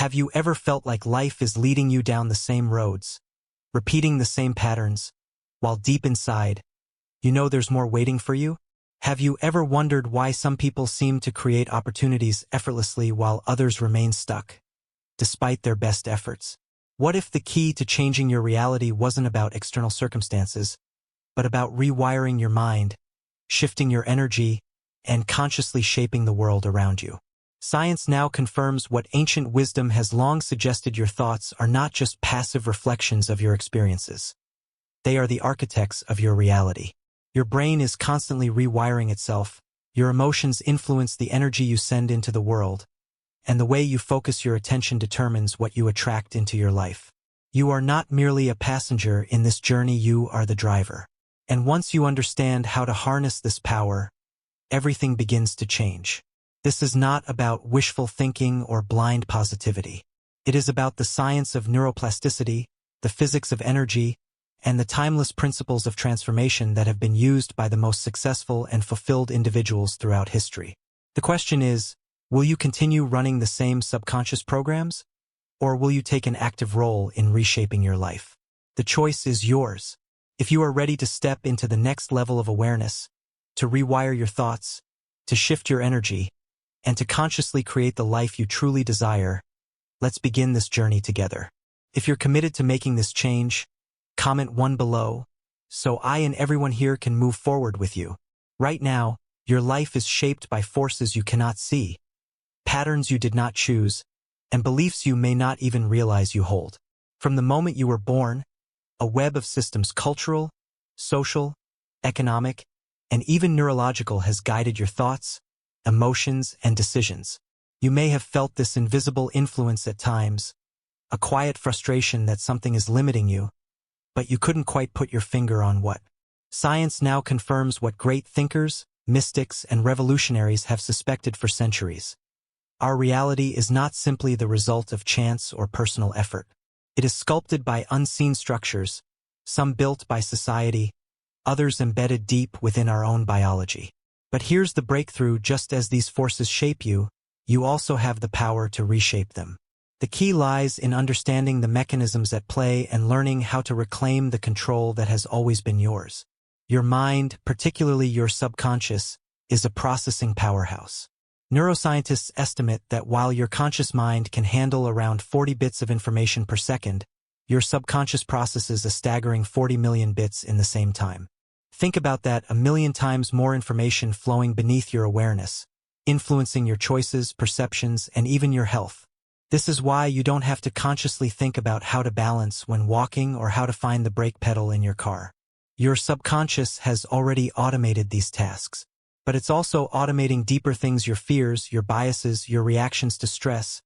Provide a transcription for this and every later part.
Have you ever felt like life is leading you down the same roads, repeating the same patterns, while deep inside, you know there's more waiting for you? Have you ever wondered why some people seem to create opportunities effortlessly while others remain stuck, despite their best efforts? What if the key to changing your reality wasn't about external circumstances, but about rewiring your mind, shifting your energy, and consciously shaping the world around you? Science now confirms what ancient wisdom has long suggested: your thoughts are not just passive reflections of your experiences. They are the architects of your reality. Your brain is constantly rewiring itself, your emotions influence the energy you send into the world, and the way you focus your attention determines what you attract into your life. You are not merely a passenger in this journey, you are the driver. And once you understand how to harness this power, everything begins to change. This is not about wishful thinking or blind positivity. It is about the science of neuroplasticity, the physics of energy, and the timeless principles of transformation that have been used by the most successful and fulfilled individuals throughout history. The question is, will you continue running the same subconscious programs, or will you take an active role in reshaping your life? The choice is yours. If you are ready to step into the next level of awareness, to rewire your thoughts, to shift your energy, and to consciously create the life you truly desire, let's begin this journey together. If you're committed to making this change, comment 1 below, so I and everyone here can move forward with you. Right now, your life is shaped by forces you cannot see, patterns you did not choose, and beliefs you may not even realize you hold. From the moment you were born, a web of systems, cultural, social, economic, and even neurological, has guided your thoughts, emotions, and decisions. You may have felt this invisible influence at times, a quiet frustration that something is limiting you, but you couldn't quite put your finger on what. Science now confirms what great thinkers, mystics, and revolutionaries have suspected for centuries. Our reality is not simply the result of chance or personal effort. It is sculpted by unseen structures, some built by society, others embedded deep within our own biology. But here's the breakthrough: just as these forces shape you, you also have the power to reshape them. The key lies in understanding the mechanisms at play and learning how to reclaim the control that has always been yours. Your mind, particularly your subconscious, is a processing powerhouse. Neuroscientists estimate that while your conscious mind can handle around 40 bits of information per second, your subconscious processes a staggering 40 million bits in the same time. Think about that: 1 million times more information flowing beneath your awareness, influencing your choices, perceptions, and even your health. This is why you don't have to consciously think about how to balance when walking or how to find the brake pedal in your car. Your subconscious has already automated these tasks. But it's also automating deeper things: your fears, your biases, your reactions to stress,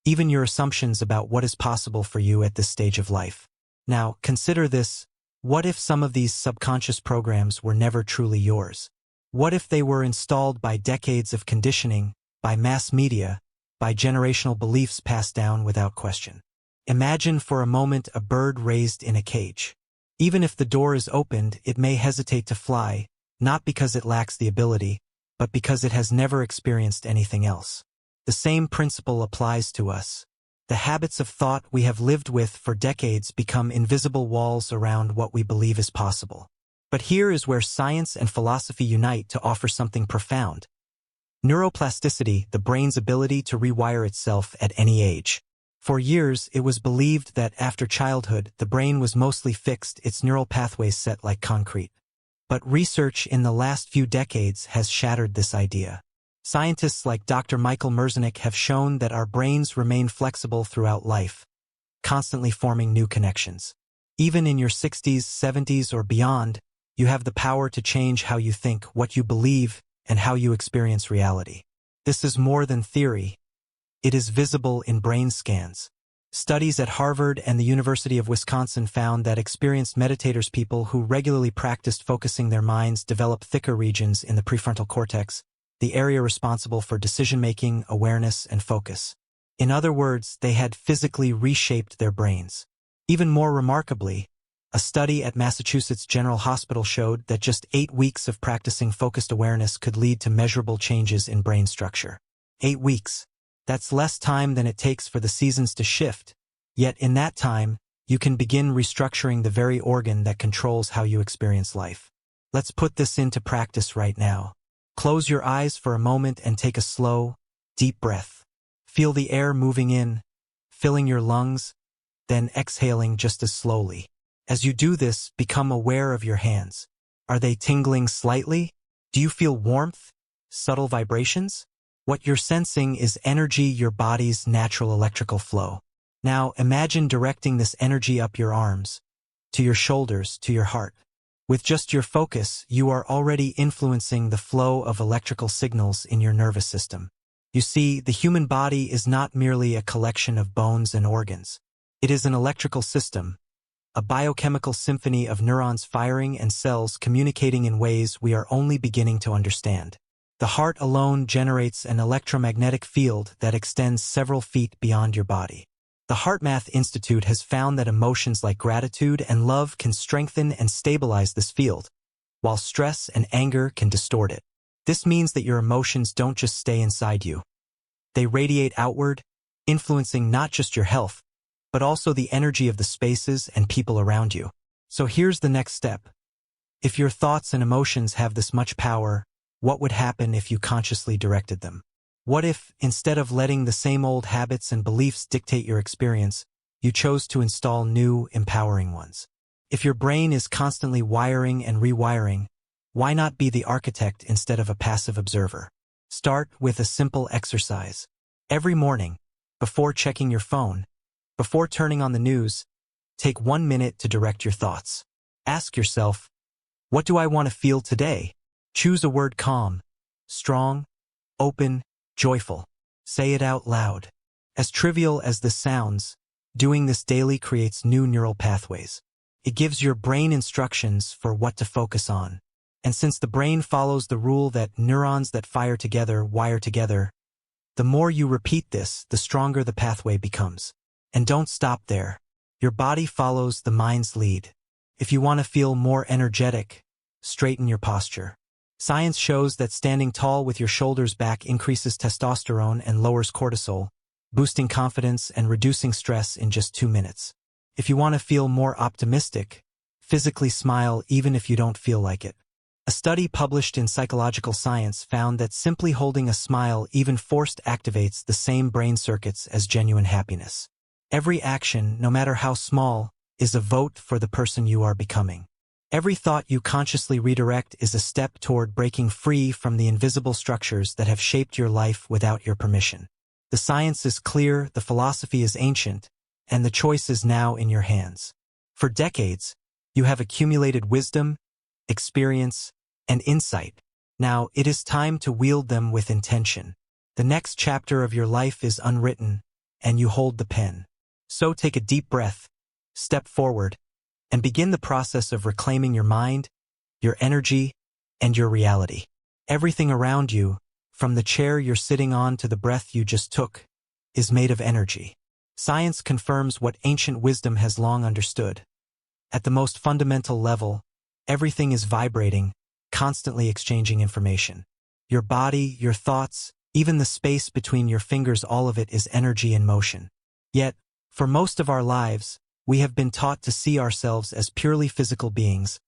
even your assumptions about what is possible for you at this stage of life. Now, consider this: what if some of these subconscious programs were never truly yours? What if they were installed by decades of conditioning, by mass media, by generational beliefs passed down without question? Imagine for a moment a bird raised in a cage. Even if the door is opened, it may hesitate to fly, not because it lacks the ability, but because it has never experienced anything else. The same principle applies to us. The habits of thought we have lived with for decades become invisible walls around what we believe is possible. But here is where science and philosophy unite to offer something profound: neuroplasticity, the brain's ability to rewire itself at any age. For years, it was believed that after childhood, the brain was mostly fixed, its neural pathways set like concrete. But research in the last few decades has shattered this idea. Scientists like Dr. Michael Merzenich have shown that our brains remain flexible throughout life, constantly forming new connections. Even in your 60s, 70s, or beyond, you have the power to change how you think, what you believe, and how you experience reality. This is more than theory. It is visible in brain scans. Studies at Harvard and the University of Wisconsin found that experienced meditators, people who regularly practiced focusing their minds, developed thicker regions in the prefrontal cortex, the area responsible for decision-making, awareness, and focus. In other words, they had physically reshaped their brains. Even more remarkably, a study at Massachusetts General Hospital showed that just 8 weeks of practicing focused awareness could lead to measurable changes in brain structure. 8 weeks. That's less time than it takes for the seasons to shift. Yet in that time, you can begin restructuring the very organ that controls how you experience life. Let's put this into practice right now. Close your eyes for a moment and take a slow, deep breath. Feel the air moving in, filling your lungs, then exhaling just as slowly. As you do this, become aware of your hands. Are they tingling slightly? Do you feel warmth? Subtle vibrations? What you're sensing is energy, your body's natural electrical flow. Now imagine directing this energy up your arms, to your shoulders, to your heart. With just your focus, you are already influencing the flow of electrical signals in your nervous system. You see, the human body is not merely a collection of bones and organs. It is an electrical system, a biochemical symphony of neurons firing and cells communicating in ways we are only beginning to understand. The heart alone generates an electromagnetic field that extends several feet beyond your body. The HeartMath Institute has found that emotions like gratitude and love can strengthen and stabilize this field, while stress and anger can distort it. This means that your emotions don't just stay inside you. They radiate outward, influencing not just your health, but also the energy of the spaces and people around you. So here's the next step. If your thoughts and emotions have this much power, what would happen if you consciously directed them? What if, instead of letting the same old habits and beliefs dictate your experience, you chose to install new, empowering ones? If your brain is constantly wiring and rewiring, why not be the architect instead of a passive observer? Start with a simple exercise. Every morning, before checking your phone, before turning on the news, take 1 minute to direct your thoughts. Ask yourself, what do I want to feel today? Choose a word: calm, strong, open, joyful. Say it out loud. As trivial as this sounds, doing this daily creates new neural pathways. It gives your brain instructions for what to focus on. And since the brain follows the rule that neurons that fire together wire together, the more you repeat this, the stronger the pathway becomes. And don't stop there. Your body follows the mind's lead. If you want to feel more energetic, straighten your posture. Science shows that standing tall with your shoulders back increases testosterone and lowers cortisol, boosting confidence and reducing stress in just 2 minutes. If you want to feel more optimistic, physically smile even if you don't feel like it. A study published in Psychological Science found that simply holding a smile, even forced, activates the same brain circuits as genuine happiness. Every action, no matter how small, is a vote for the person you are becoming. Every thought you consciously redirect is a step toward breaking free from the invisible structures that have shaped your life without your permission. The science is clear, the philosophy is ancient, and the choice is now in your hands. For decades, you have accumulated wisdom, experience, and insight. Now it is time to wield them with intention. The next chapter of your life is unwritten, and you hold the pen. So take a deep breath, step forward, and begin the process of reclaiming your mind, your energy, and your reality. Everything around you, from the chair you're sitting on to the breath you just took, is made of energy. Science confirms what ancient wisdom has long understood. At the most fundamental level, everything is vibrating, constantly exchanging information. Your body, your thoughts, even the space between your fingers, all of it is energy in motion. Yet, for most of our lives, we have been taught to see ourselves as purely physical beings,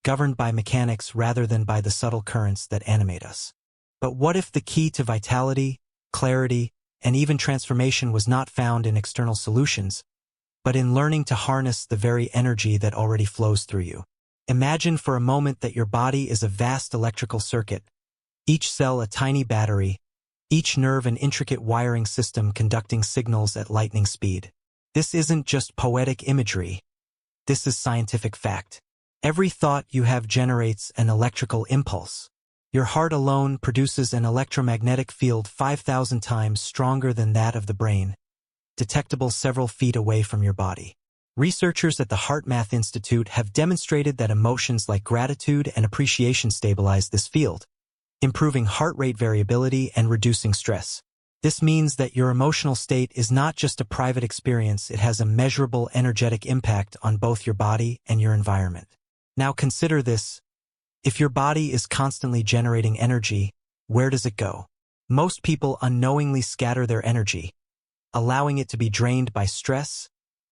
governed by mechanics rather than by the subtle currents that animate us. But what if the key to vitality, clarity, and even transformation was not found in external solutions, but in learning to harness the very energy that already flows through you? Imagine for a moment that your body is a vast electrical circuit, each cell a tiny battery, each nerve an intricate wiring system conducting signals at lightning speed. This isn't just poetic imagery. This is scientific fact. Every thought you have generates an electrical impulse. Your heart alone produces an electromagnetic field 5,000 times stronger than that of the brain, detectable several feet away from your body. Researchers at the HeartMath Institute have demonstrated that emotions like gratitude and appreciation stabilize this field, improving heart rate variability and reducing stress. This means that your emotional state is not just a private experience, it has a measurable energetic impact on both your body and your environment. Now consider this. If your body is constantly generating energy, where does it go? Most people unknowingly scatter their energy, allowing it to be drained by stress,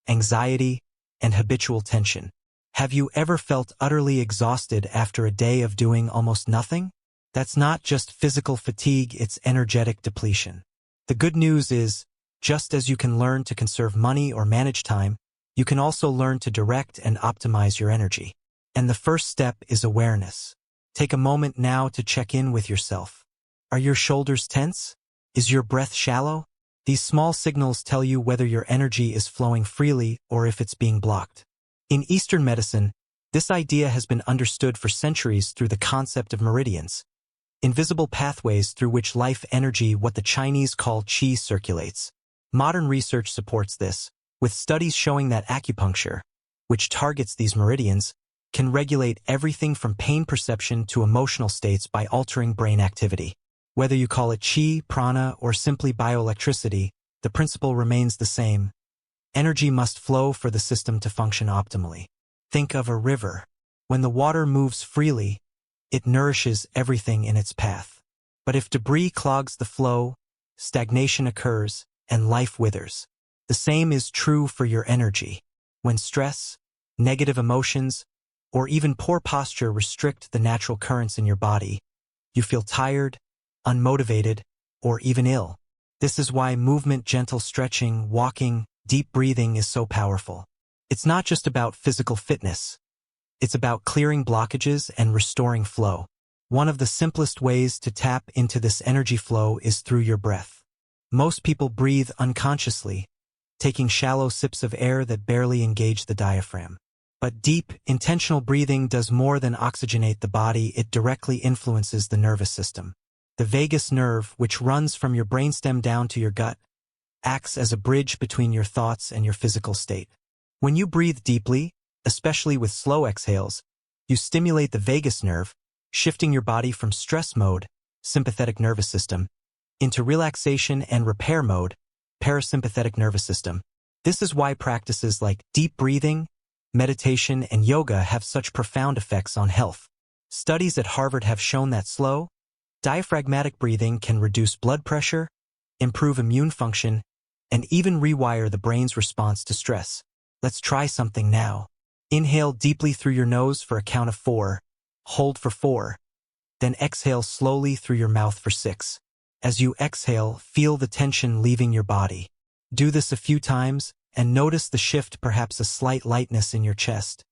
anxiety, and habitual tension. Have you ever felt utterly exhausted after a day of doing almost nothing? That's not just physical fatigue, it's energetic depletion. The good news is, just as you can learn to conserve money or manage time, you can also learn to direct and optimize your energy. And the first step is awareness. Take a moment now to check in with yourself. Are your shoulders tense? Is your breath shallow? These small signals tell you whether your energy is flowing freely or if it's being blocked. In Eastern medicine, this idea has been understood for centuries through the concept of meridians, invisible pathways through which life energy, what the Chinese call qi, circulates. Modern research supports this, with studies showing that acupuncture, which targets these meridians, can regulate everything from pain perception to emotional states by altering brain activity. Whether you call it qi, prana, or simply bioelectricity, the principle remains the same. Energy must flow for the system to function optimally. Think of a river. When the water moves freely, it nourishes everything in its path. But if debris clogs the flow, stagnation occurs, and life withers. The same is true for your energy. When stress, negative emotions, or even poor posture restrict the natural currents in your body, you feel tired, unmotivated, or even ill. This is why movement, gentle stretching, walking, deep breathing is so powerful. It's not just about physical fitness. It's about clearing blockages and restoring flow. One of the simplest ways to tap into this energy flow is through your breath. Most people breathe unconsciously, taking shallow sips of air that barely engage the diaphragm. But deep, intentional breathing does more than oxygenate the body, it directly influences the nervous system. The vagus nerve, which runs from your brainstem down to your gut, acts as a bridge between your thoughts and your physical state. When you breathe deeply, especially with slow exhales, you stimulate the vagus nerve, shifting your body from stress mode, sympathetic nervous system, into relaxation and repair mode, parasympathetic nervous system. This is why practices like deep breathing, meditation, and yoga have such profound effects on health. Studies at Harvard have shown that slow, diaphragmatic breathing can reduce blood pressure, improve immune function, and even rewire the brain's response to stress. Let's try something now. Inhale deeply through your nose for a count of 4, hold for 4, then exhale slowly through your mouth for 6. As you exhale, feel the tension leaving your body. Do this a few times, and notice the shift, perhaps a slight lightness in your chest,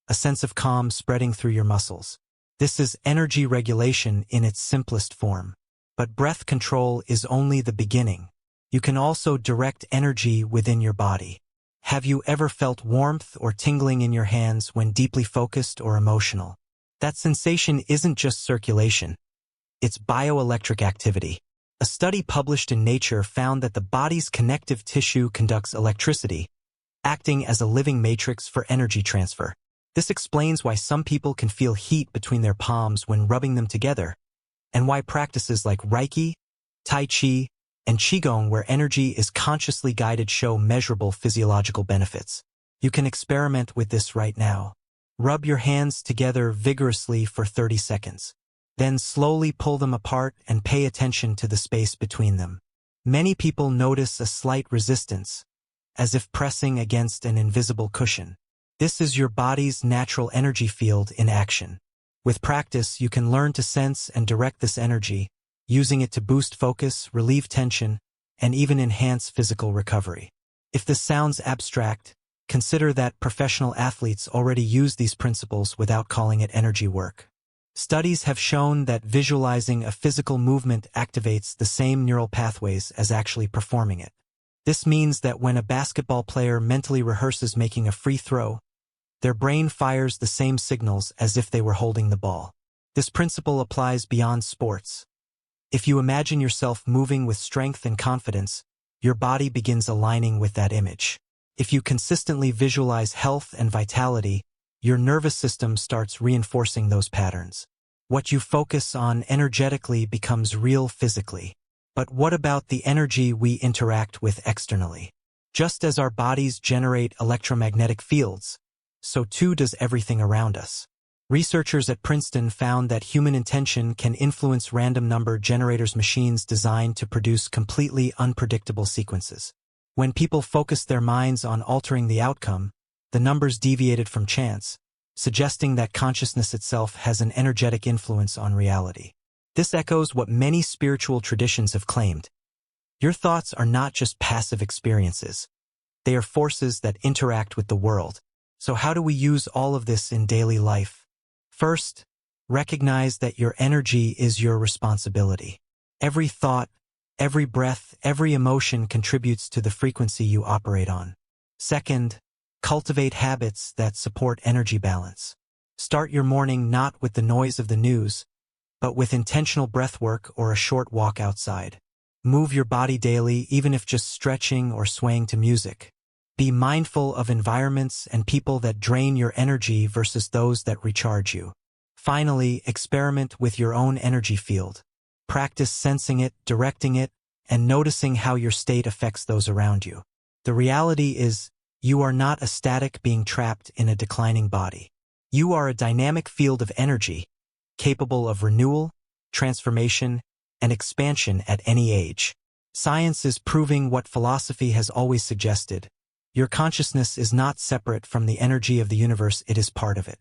a sense of calm spreading through your muscles. This is energy regulation in its simplest form. But breath control is only the beginning. You can also direct energy within your body. Have you ever felt warmth or tingling in your hands when deeply focused or emotional? That sensation isn't just circulation. It's bioelectric activity. A study published in Nature found that the body's connective tissue conducts electricity, acting as a living matrix for energy transfer. This explains why some people can feel heat between their palms when rubbing them together, and why practices like Reiki, Tai Chi, and Qigong, where energy is consciously guided, show measurable physiological benefits. You can experiment with this right now. Rub your hands together vigorously for 30 seconds. Then slowly pull them apart and pay attention to the space between them. Many people notice a slight resistance, as if pressing against an invisible cushion. This is your body's natural energy field in action. With practice, you can learn to sense and direct this energy, using it to boost focus, relieve tension, and even enhance physical recovery. If this sounds abstract, consider that professional athletes already use these principles without calling it energy work. Studies have shown that visualizing a physical movement activates the same neural pathways as actually performing it. This means that when a basketball player mentally rehearses making a free throw, their brain fires the same signals as if they were holding the ball. This principle applies beyond sports. If you imagine yourself moving with strength and confidence, your body begins aligning with that image. If you consistently visualize health and vitality, your nervous system starts reinforcing those patterns. What you focus on energetically becomes real physically. But what about the energy we interact with externally? Just as our bodies generate electromagnetic fields, so too does everything around us. Researchers at Princeton found that human intention can influence random number generators machines designed to produce completely unpredictable sequences. When people focused their minds on altering the outcome, the numbers deviated from chance, suggesting that consciousness itself has an energetic influence on reality. This echoes what many spiritual traditions have claimed. Your thoughts are not just passive experiences. They are forces that interact with the world. So how do we use all of this in daily life? First, recognize that your energy is your responsibility. Every thought, every breath, every emotion contributes to the frequency you operate on. Second, cultivate habits that support energy balance. Start your morning not with the noise of the news, but with intentional breathwork or a short walk outside. Move your body daily, even if just stretching or swaying to music. Be mindful of environments and people that drain your energy versus those that recharge you. Finally, experiment with your own energy field. Practice sensing it, directing it, and noticing how your state affects those around you. The reality is, you are not a static being trapped in a declining body. You are a dynamic field of energy, capable of renewal, transformation, and expansion at any age. Science is proving what philosophy has always suggested. Your consciousness is not separate from the energy of the universe, it is part of it.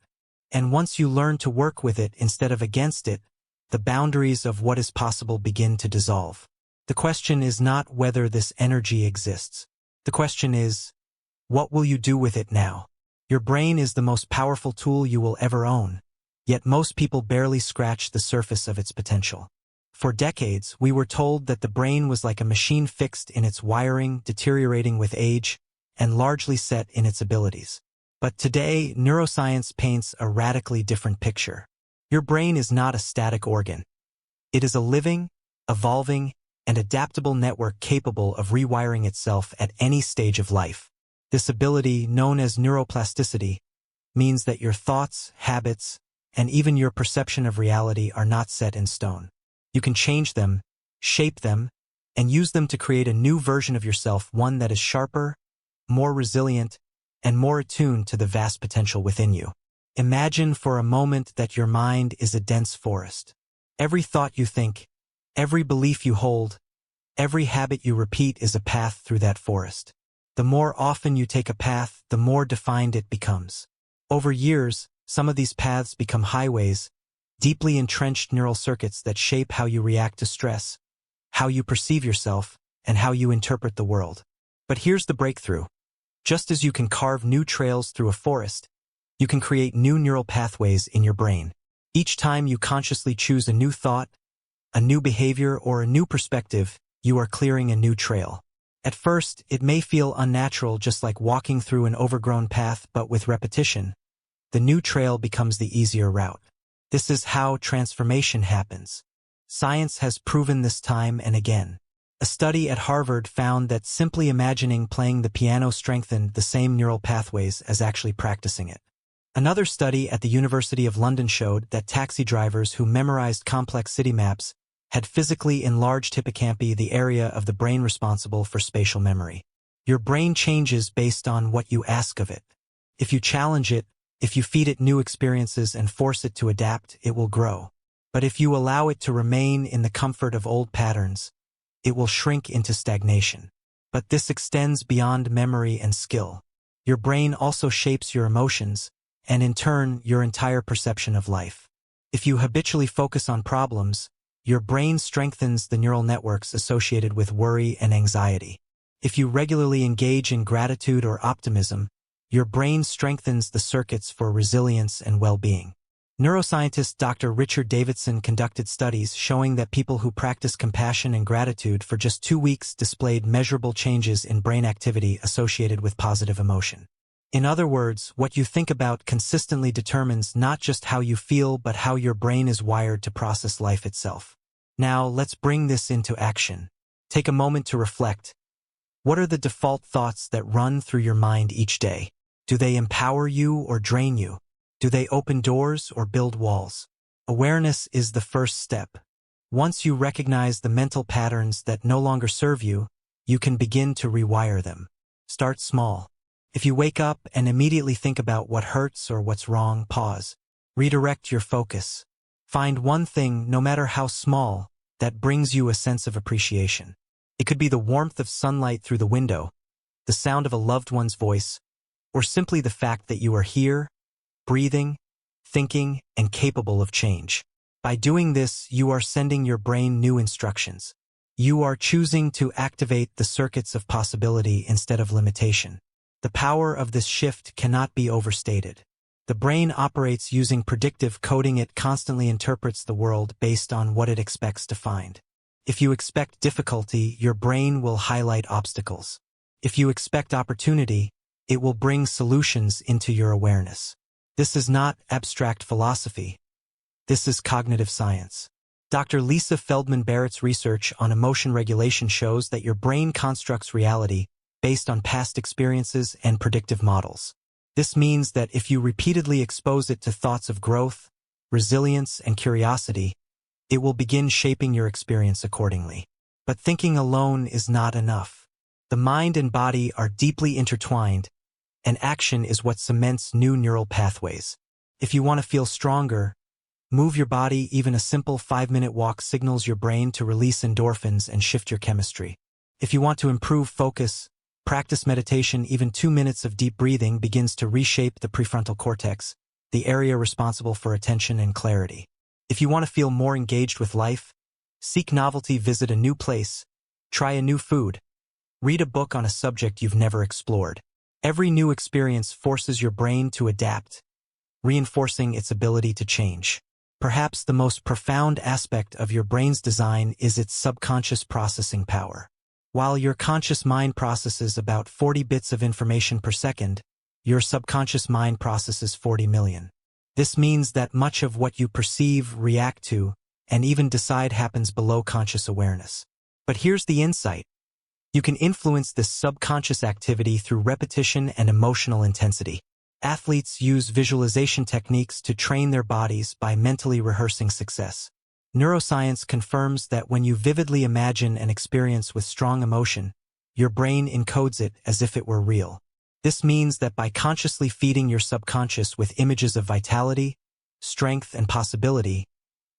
And once you learn to work with it instead of against it, the boundaries of what is possible begin to dissolve. The question is not whether this energy exists. The question is, what will you do with it now? Your brain is the most powerful tool you will ever own, yet most people barely scratch the surface of its potential. For decades, we were told that the brain was like a machine fixed in its wiring, deteriorating with age, and largely set in its abilities. But today, neuroscience paints a radically different picture. Your brain is not a static organ. It is a living, evolving, and adaptable network capable of rewiring itself at any stage of life. This ability, known as neuroplasticity, means that your thoughts, habits, and even your perception of reality are not set in stone. You can change them, shape them, and use them to create a new version of yourself, one that is sharper, more resilient, and more attuned to the vast potential within you. Imagine for a moment that your mind is a dense forest. Every thought you think, every belief you hold, every habit you repeat is a path through that forest. The more often you take a path, the more defined it becomes. Over years, some of these paths become highways, deeply entrenched neural circuits that shape how you react to stress, how you perceive yourself, and how you interpret the world. But here's the breakthrough. Just as you can carve new trails through a forest, you can create new neural pathways in your brain. Each time you consciously choose a new thought, a new behavior, or a new perspective, you are clearing a new trail. At first, it may feel unnatural, just like walking through an overgrown path, but with repetition, the new trail becomes the easier route. This is how transformation happens. Science has proven this time and again. A study at Harvard found that simply imagining playing the piano strengthened the same neural pathways as actually practicing it. Another study at the University of London showed that taxi drivers who memorized complex city maps had physically enlarged hippocampi, the area of the brain responsible for spatial memory. Your brain changes based on what you ask of it. If you challenge it, if you feed it new experiences and force it to adapt, it will grow. But if you allow it to remain in the comfort of old patterns, it will shrink into stagnation. But this extends beyond memory and skill. Your brain also shapes your emotions, and in turn, your entire perception of life. If you habitually focus on problems, your brain strengthens the neural networks associated with worry and anxiety. If you regularly engage in gratitude or optimism, your brain strengthens the circuits for resilience and well-being. Neuroscientist Dr. Richard Davidson conducted studies showing that people who practice compassion and gratitude for just 2 weeks displayed measurable changes in brain activity associated with positive emotion. In other words, what you think about consistently determines not just how you feel but how your brain is wired to process life itself. Now, let's bring this into action. Take a moment to reflect. What are the default thoughts that run through your mind each day? Do they empower you or drain you? Do they open doors or build walls? Awareness is the first step. Once you recognize the mental patterns that no longer serve you, you can begin to rewire them. Start small. If you wake up and immediately think about what hurts or what's wrong, pause. Redirect your focus. Find one thing, no matter how small, that brings you a sense of appreciation. It could be the warmth of sunlight through the window, the sound of a loved one's voice, or simply the fact that you are here, breathing, thinking, and capable of change. By doing this, you are sending your brain new instructions. You are choosing to activate the circuits of possibility instead of limitation. The power of this shift cannot be overstated. The brain operates using predictive coding. It constantly interprets the world based on what it expects to find. If you expect difficulty, your brain will highlight obstacles. If you expect opportunity, it will bring solutions into your awareness. This is not abstract philosophy. This is cognitive science. Dr. Lisa Feldman Barrett's research on emotion regulation shows that your brain constructs reality based on past experiences and predictive models. This means that if you repeatedly expose it to thoughts of growth, resilience, and curiosity, it will begin shaping your experience accordingly. But thinking alone is not enough. The mind and body are deeply intertwined, and action is what cements new neural pathways. If you want to feel stronger, move your body. Even a simple 5-minute walk signals your brain to release endorphins and shift your chemistry. If you want to improve focus, practice meditation. Even 2 minutes of deep breathing begins to reshape the prefrontal cortex, the area responsible for attention and clarity. If you want to feel more engaged with life, seek novelty. Visit a new place, try a new food, read a book on a subject you've never explored. Every new experience forces your brain to adapt, reinforcing its ability to change. Perhaps the most profound aspect of your brain's design is its subconscious processing power. While your conscious mind processes about 40 bits of information per second, your subconscious mind processes 40 million. This means that much of what you perceive, react to, and even decide happens below conscious awareness. But here's the insight. You can influence this subconscious activity through repetition and emotional intensity. Athletes use visualization techniques to train their bodies by mentally rehearsing success. Neuroscience confirms that when you vividly imagine an experience with strong emotion, your brain encodes it as if it were real. This means that by consciously feeding your subconscious with images of vitality, strength, and possibility,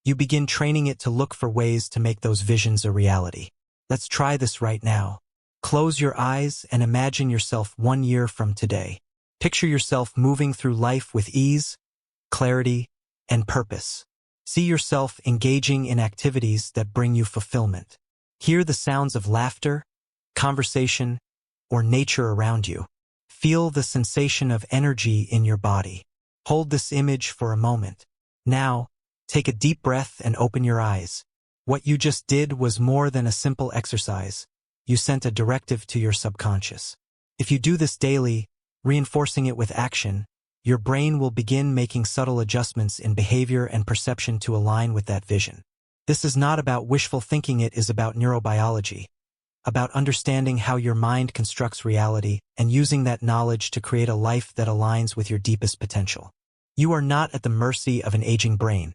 you begin training it to look for ways to make those visions a reality. Let's try this right now. Close your eyes and imagine yourself 1 year from today. Picture yourself moving through life with ease, clarity, and purpose. See yourself engaging in activities that bring you fulfillment. Hear the sounds of laughter, conversation, or nature around you. Feel the sensation of energy in your body. Hold this image for a moment. Now, take a deep breath and open your eyes. What you just did was more than a simple exercise. You sent a directive to your subconscious. If you do this daily, reinforcing it with action, your brain will begin making subtle adjustments in behavior and perception to align with that vision. This is not about wishful thinking. It is about neurobiology, about understanding how your mind constructs reality and using that knowledge to create a life that aligns with your deepest potential. You are not at the mercy of an aging brain.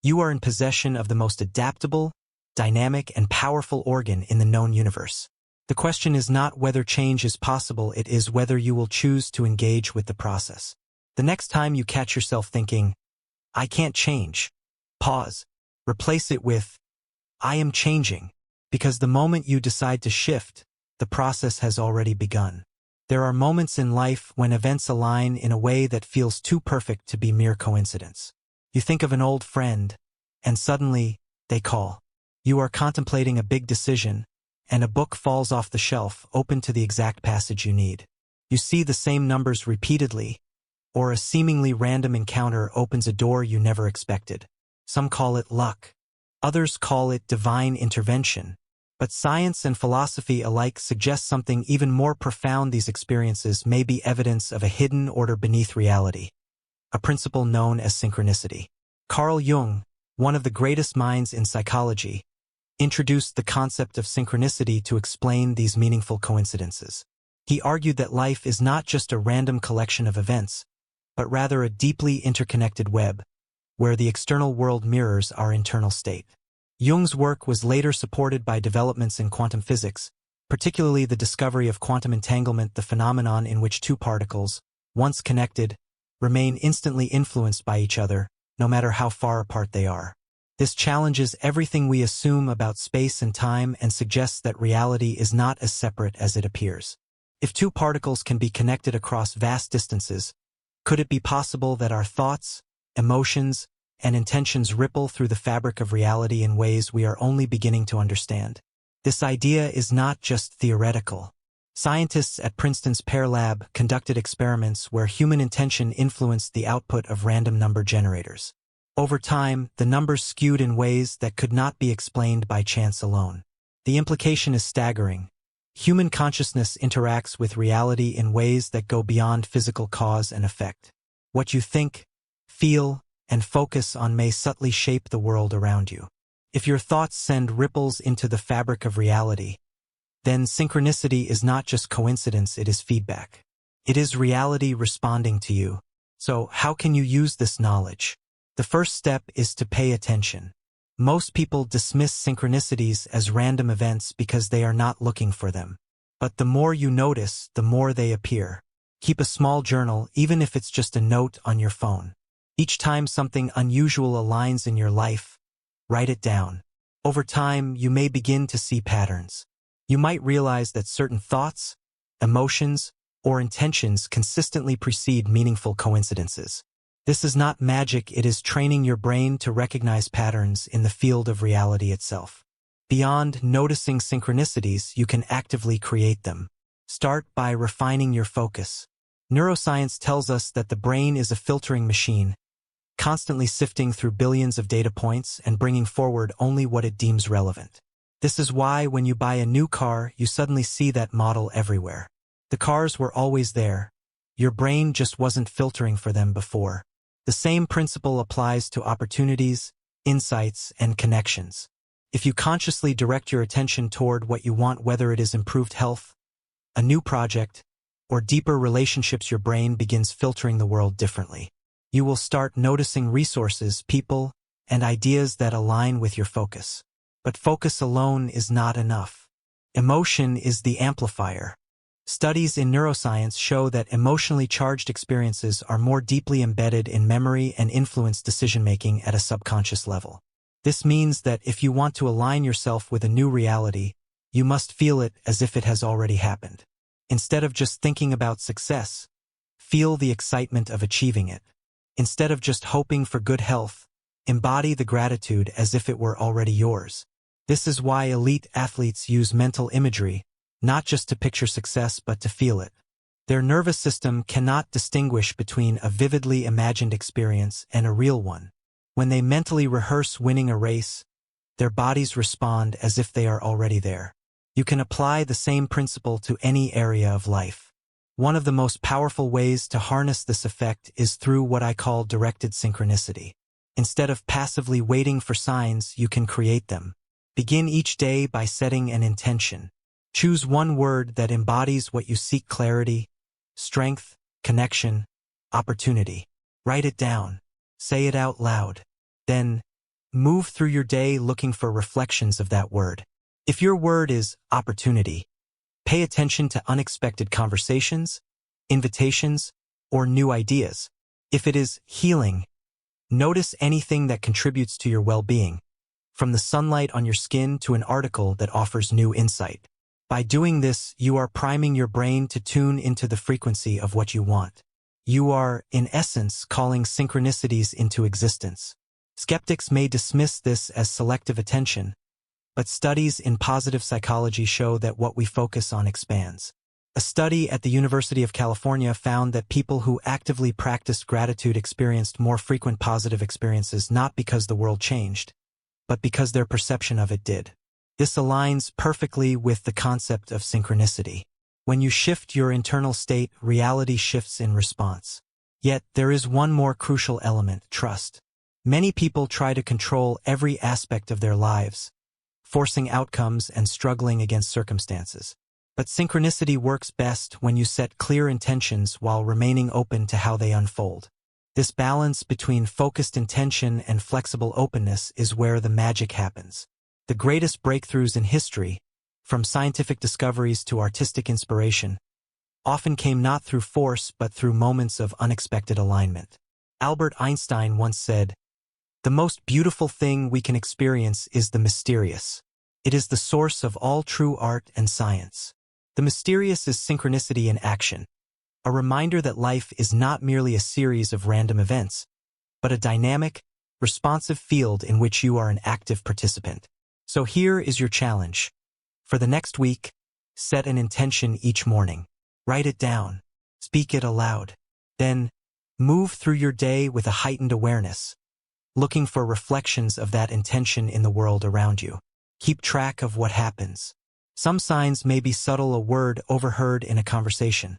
You are in possession of the most adaptable, dynamic, and powerful organ in the known universe. The question is not whether change is possible, it is whether you will choose to engage with the process. The next time you catch yourself thinking, "I can't change," pause. Replace it with, "I am changing," because the moment you decide to shift, the process has already begun. There are moments in life when events align in a way that feels too perfect to be mere coincidence. You think of an old friend, and suddenly, they call. You are contemplating a big decision, and a book falls off the shelf, open to the exact passage you need. You see the same numbers repeatedly, or a seemingly random encounter opens a door you never expected. Some call it luck. Others call it divine intervention. But science and philosophy alike suggest something even more profound. These experiences may be evidence of a hidden order beneath reality, a principle known as synchronicity. Carl Jung, one of the greatest minds in psychology, introduced the concept of synchronicity to explain these meaningful coincidences. He argued that life is not just a random collection of events, but rather a deeply interconnected web, where the external world mirrors our internal state. Jung's work was later supported by developments in quantum physics, particularly the discovery of quantum entanglement, the phenomenon in which two particles, once connected, remain instantly influenced by each other, no matter how far apart they are. This challenges everything we assume about space and time and suggests that reality is not as separate as it appears. If two particles can be connected across vast distances, could it be possible that our thoughts, emotions, and intentions ripple through the fabric of reality in ways we are only beginning to understand? This idea is not just theoretical. Scientists at Princeton's Pear Lab conducted experiments where human intention influenced the output of random number generators. Over time, the numbers skewed in ways that could not be explained by chance alone. The implication is staggering. Human consciousness interacts with reality in ways that go beyond physical cause and effect. What you think, feel, and focus on may subtly shape the world around you. If your thoughts send ripples into the fabric of reality, then synchronicity is not just coincidence, it is feedback. It is reality responding to you. So, how can you use this knowledge? The first step is to pay attention. Most people dismiss synchronicities as random events because they are not looking for them. But the more you notice, the more they appear. Keep a small journal, even if it's just a note on your phone. Each time something unusual aligns in your life, write it down. Over time, you may begin to see patterns. You might realize that certain thoughts, emotions, or intentions consistently precede meaningful coincidences. This is not magic, it is training your brain to recognize patterns in the field of reality itself. Beyond noticing synchronicities, you can actively create them. Start by refining your focus. Neuroscience tells us that the brain is a filtering machine, constantly sifting through billions of data points and bringing forward only what it deems relevant. This is why when you buy a new car, you suddenly see that model everywhere. The cars were always there. Your brain just wasn't filtering for them before. The same principle applies to opportunities, insights, and connections. If you consciously direct your attention toward what you want, whether it is improved health, a new project, or deeper relationships, your brain begins filtering the world differently. You will start noticing resources, people, and ideas that align with your focus. But focus alone is not enough. Emotion is the amplifier. Studies in neuroscience show that emotionally charged experiences are more deeply embedded in memory and influence decision-making at a subconscious level. This means that if you want to align yourself with a new reality, you must feel it as if it has already happened. Instead of just thinking about success, feel the excitement of achieving it. Instead of just hoping for good health, embody the gratitude as if it were already yours. This is why elite athletes use mental imagery, not just to picture success but to feel it. Their nervous system cannot distinguish between a vividly imagined experience and a real one. When they mentally rehearse winning a race, their bodies respond as if they are already there. You can apply the same principle to any area of life. One of the most powerful ways to harness this effect is through what I call directed synchronicity. Instead of passively waiting for signs, you can create them. Begin each day by setting an intention. Choose one word that embodies what you seek: clarity, strength, connection, opportunity. Write it down. Say it out loud. Then, move through your day looking for reflections of that word. If your word is opportunity, pay attention to unexpected conversations, invitations, or new ideas. If it is healing, notice anything that contributes to your well-being, from the sunlight on your skin to an article that offers new insight. By doing this, you are priming your brain to tune into the frequency of what you want. You are, in essence, calling synchronicities into existence. Skeptics may dismiss this as selective attention, but studies in positive psychology show that what we focus on expands. A study at the University of California found that people who actively practiced gratitude experienced more frequent positive experiences, not because the world changed, but because their perception of it did. This aligns perfectly with the concept of synchronicity. When you shift your internal state, reality shifts in response. Yet, there is one more crucial element: trust. Many people try to control every aspect of their lives, forcing outcomes and struggling against circumstances. But synchronicity works best when you set clear intentions while remaining open to how they unfold. This balance between focused intention and flexible openness is where the magic happens. The greatest breakthroughs in history, from scientific discoveries to artistic inspiration, often came not through force but through moments of unexpected alignment. Albert Einstein once said, "The most beautiful thing we can experience is the mysterious. It is the source of all true art and science." The mysterious is synchronicity in action, a reminder that life is not merely a series of random events, but a dynamic, responsive field in which you are an active participant. So here is your challenge. For the next week, set an intention each morning. Write it down. Speak it aloud. Then, move through your day with a heightened awareness, looking for reflections of that intention in the world around you. Keep track of what happens. Some signs may be subtle: a word overheard in a conversation,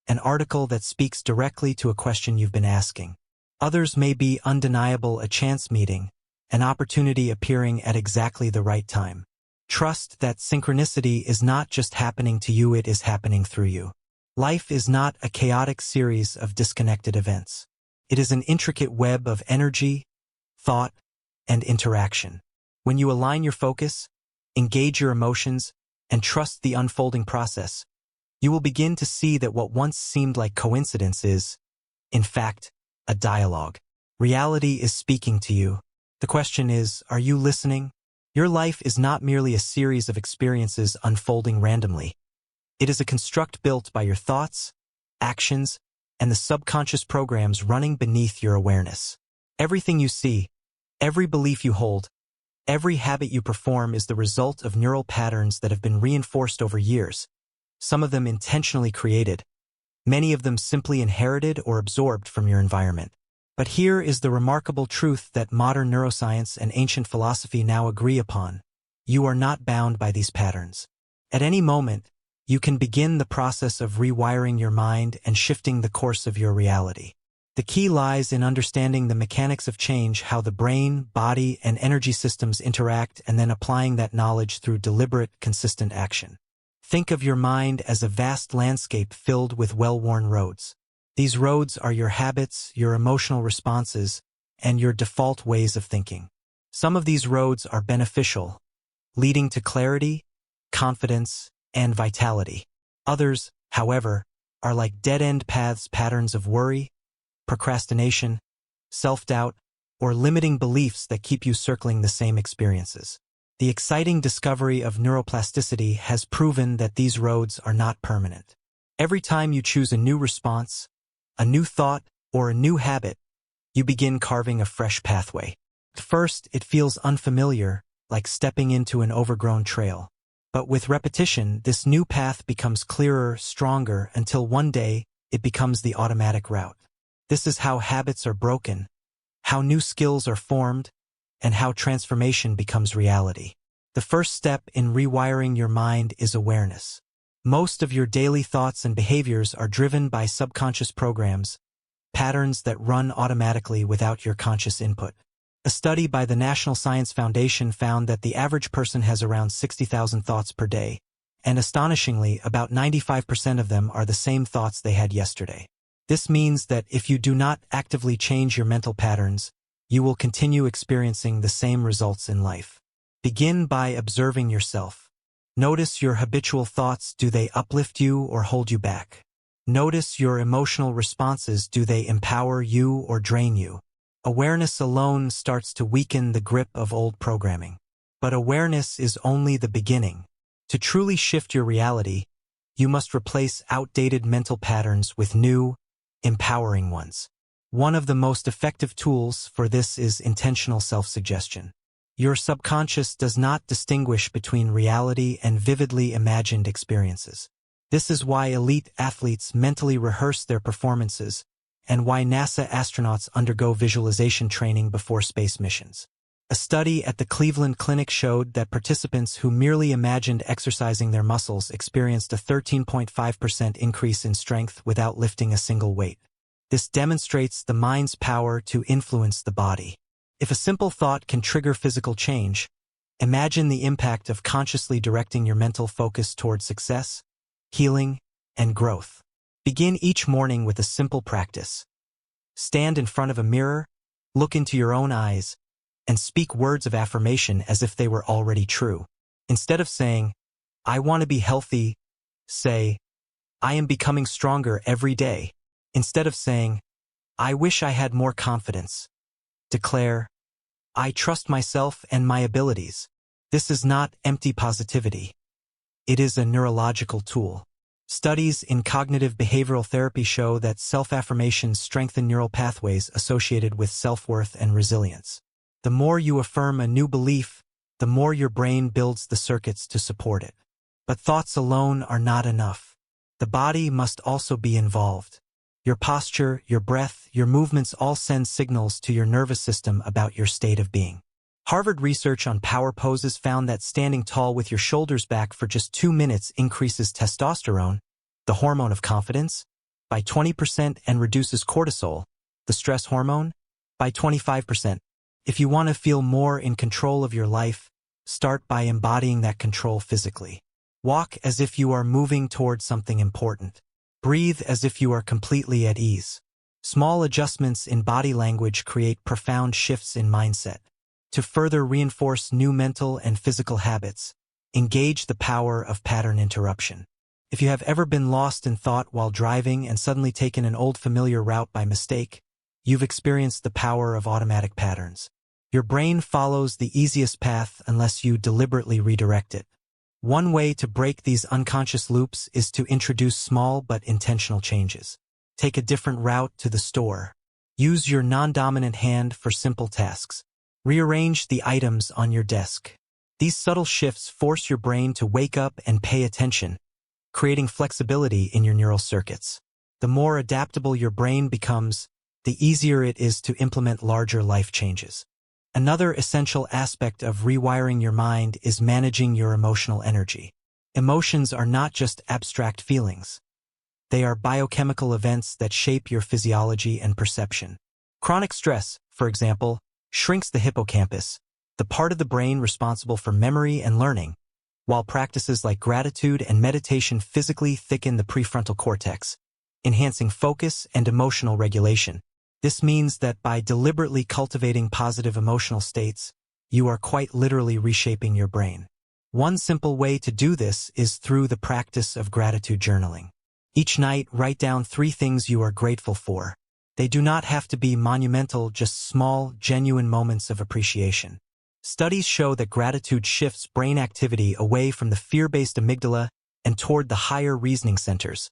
an article that speaks directly to a question you've been asking. Others may be undeniable: a chance meeting, an opportunity appearing at exactly the right time. Trust that synchronicity is not just happening to you, it is happening through you. Life is not a chaotic series of disconnected events. It is an intricate web of energy, thought, and interaction. When you align your focus, engage your emotions, and trust the unfolding process, you will begin to see that what once seemed like coincidence is, in fact, a dialogue. Reality is speaking to you. The question is, are you listening? Your life is not merely a series of experiences unfolding randomly. It is a construct built by your thoughts, actions, and the subconscious programs running beneath your awareness. Everything you see, every belief you hold, every habit you perform is the result of neural patterns that have been reinforced over years, some of them intentionally created, many of them simply inherited or absorbed from your environment. But here is the remarkable truth that modern neuroscience and ancient philosophy now agree upon. You are not bound by these patterns. At any moment, you can begin the process of rewiring your mind and shifting the course of your reality. The key lies in understanding the mechanics of change, how the brain, body, and energy systems interact, and then applying that knowledge through deliberate, consistent action. Think of your mind as a vast landscape filled with well-worn roads. These roads are your habits, your emotional responses, and your default ways of thinking. Some of these roads are beneficial, leading to clarity, confidence, and vitality. Others, however, are like dead-end paths, patterns of worry, procrastination, self-doubt, or limiting beliefs that keep you circling the same experiences. The exciting discovery of neuroplasticity has proven that these roads are not permanent. Every time you choose a new response, a new thought, or a new habit, you begin carving a fresh pathway. At first, it feels unfamiliar, like stepping into an overgrown trail. But with repetition, this new path becomes clearer, stronger, until one day, it becomes the automatic route. This is how habits are broken, how new skills are formed, and how transformation becomes reality. The first step in rewiring your mind is awareness. Most of your daily thoughts and behaviors are driven by subconscious programs, patterns that run automatically without your conscious input. A study by the National Science Foundation found that the average person has around 60,000 thoughts per day, and astonishingly, about 95% of them are the same thoughts they had yesterday. This means that if you do not actively change your mental patterns, you will continue experiencing the same results in life. Begin by observing yourself. Notice your habitual thoughts. Do they uplift you or hold you back? Notice your emotional responses. Do they empower you or drain you? Awareness alone starts to weaken the grip of old programming. But awareness is only the beginning. To truly shift your reality, you must replace outdated mental patterns with new, empowering ones. One of the most effective tools for this is intentional self-suggestion. Your subconscious does not distinguish between reality and vividly imagined experiences. This is why elite athletes mentally rehearse their performances, and why NASA astronauts undergo visualization training before space missions. A study at the Cleveland Clinic showed that participants who merely imagined exercising their muscles experienced a 13.5% increase in strength without lifting a single weight. This demonstrates the mind's power to influence the body. If a simple thought can trigger physical change, imagine the impact of consciously directing your mental focus toward success, healing, and growth. Begin each morning with a simple practice. Stand in front of a mirror, look into your own eyes, and speak words of affirmation as if they were already true. Instead of saying, "I want to be healthy," say, I am becoming stronger every day. Instead of saying, I wish I had more confidence, declare, I trust myself and my abilities. This is not empty positivity. It is a neurological tool. Studies in cognitive behavioral therapy show that self-affirmations strengthen neural pathways associated with self-worth and resilience. The more you affirm a new belief, the more your brain builds the circuits to support it. But thoughts alone are not enough. The body must also be involved. Your posture, your breath, your movements all send signals to your nervous system about your state of being. Harvard research on power poses found that standing tall with your shoulders back for just 2 minutes increases testosterone, the hormone of confidence, by 20% and reduces cortisol, the stress hormone, by 25%. If you want to feel more in control of your life, start by embodying that control physically. Walk as if you are moving toward something important. Breathe as if you are completely at ease. Small adjustments in body language create profound shifts in mindset. To further reinforce new mental and physical habits, engage the power of pattern interruption. If you have ever been lost in thought while driving and suddenly taken an old familiar route by mistake, you've experienced the power of automatic patterns. Your brain follows the easiest path unless you deliberately redirect it. One way to break these unconscious loops is to introduce small but intentional changes. Take a different route to the store. Use your non-dominant hand for simple tasks. Rearrange the items on your desk. These subtle shifts force your brain to wake up and pay attention, creating flexibility in your neural circuits. The more adaptable your brain becomes, the easier it is to implement larger life changes. Another essential aspect of rewiring your mind is managing your emotional energy. Emotions are not just abstract feelings. They are biochemical events that shape your physiology and perception. Chronic stress, for example, shrinks the hippocampus, the part of the brain responsible for memory and learning, while practices like gratitude and meditation physically thicken the prefrontal cortex, enhancing focus and emotional regulation. This means that by deliberately cultivating positive emotional states, you are quite literally reshaping your brain. One simple way to do this is through the practice of gratitude journaling. Each night, write down 3 things you are grateful for. They do not have to be monumental, just small, genuine moments of appreciation. Studies show that gratitude shifts brain activity away from the fear-based amygdala and toward the higher reasoning centers,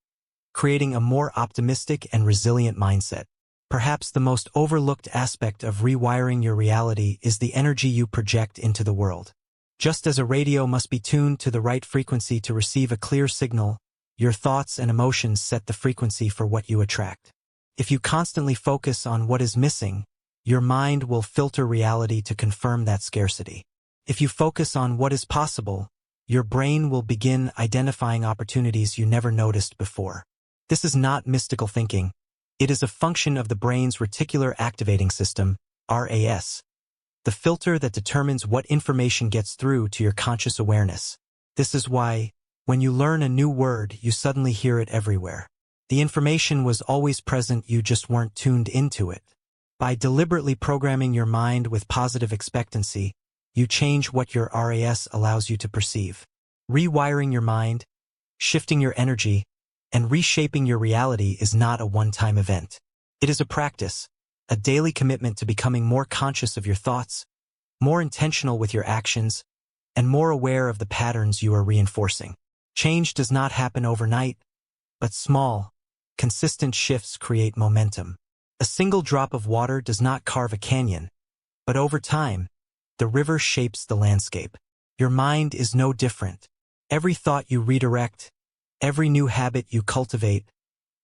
creating a more optimistic and resilient mindset. Perhaps the most overlooked aspect of rewiring your reality is the energy you project into the world. Just as a radio must be tuned to the right frequency to receive a clear signal, your thoughts and emotions set the frequency for what you attract. If you constantly focus on what is missing, your mind will filter reality to confirm that scarcity. If you focus on what is possible, your brain will begin identifying opportunities you never noticed before. This is not mystical thinking. It is a function of the brain's reticular activating system, RAS, the filter that determines what information gets through to your conscious awareness. This is why, when you learn a new word, you suddenly hear it everywhere. The information was always present, you just weren't tuned into it. By deliberately programming your mind with positive expectancy, you change what your RAS allows you to perceive. Rewiring your mind, shifting your energy, and reshaping your reality is not a one-time event. It is a practice, a daily commitment to becoming more conscious of your thoughts, more intentional with your actions, and more aware of the patterns you are reinforcing. Change does not happen overnight, but small, consistent shifts create momentum. A single drop of water does not carve a canyon, but over time, the river shapes the landscape. Your mind is no different. Every thought you redirect, every new habit you cultivate,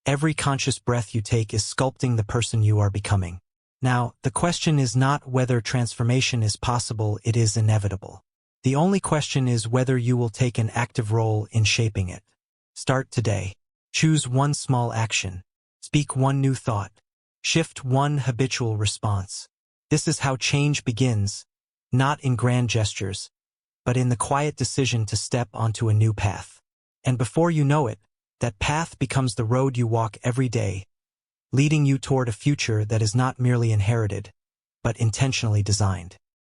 every conscious breath you take is sculpting the person you are becoming. Now, the question is not whether transformation is possible, it is inevitable. The only question is whether you will take an active role in shaping it. Start today. Choose one small action. Speak one new thought. Shift one habitual response. This is how change begins, not in grand gestures, but in the quiet decision to step onto a new path. And before you know it, that path becomes the road you walk every day, leading you toward a future that is not merely inherited, but intentionally designed.